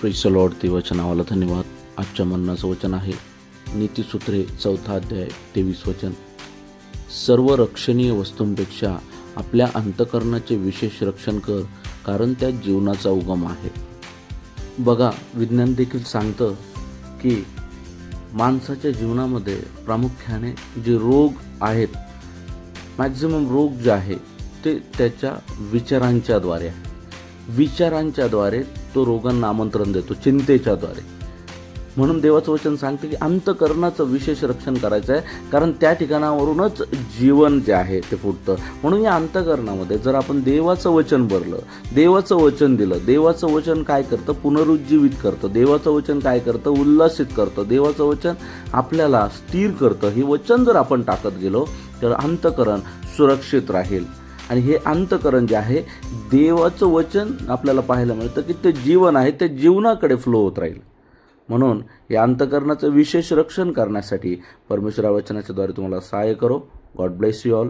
Press Lord देवाच्या नावाला धन्यवाद. आजच्या मन्नाचं वचन आहे नीतिसूत्रे 4 अध्याय 23 वचन. सर्व रक्षणीय वस्तूंपेक्षा आपल्या अंतःकरणाचे विशेष रक्षण कर, कारण त्यात जीवनाचा उगम आहे. बघा, विज्ञान देखील सांगतं की माणसाच्या जीवनामध्ये प्रामुख्याने जे रोग आहेत, मॅक्झिमम रोग जे आहे ते त्याच्या विचारांच्याद्वारे आहे. विचारांच्याद्वारे तो रोगांना आमंत्रण देतो, चिंतेच्याद्वारे. म्हणून देवाचं वचन सांगते की अंतःकरणाचं विशेष रक्षण करायचं आहे, कारण त्या ठिकाणावरूनच जीवन जे आहे ते फुटतं. म्हणून या अंतःकरणामध्ये जर आपण देवाचं वचन भरलं, देवाचं वचन दिलं, देवाचं वचन काय करतं? पुनरुज्जीवित करतं. देवाचं वचन काय करतं? उल्हासित करतं. देवाचं वचन आपल्याला स्थिर करतं. हे वचन जर आपण टाकत गेलो तर अंतःकरण सुरक्षित राहील. आणि हे अंतःकरण जे आहे, देवाचं वचन आपल्याला पाहायला मिळतं की ते जीवन आहे, ते जीवनाकडे फ्लो होत राहील. म्हणून या अंतःकरणाचं विशेष रक्षण करण्यासाठी परमेश्वरा वचनाच्या द्वारे तुम्हाला सहाय्य करो. God bless you all.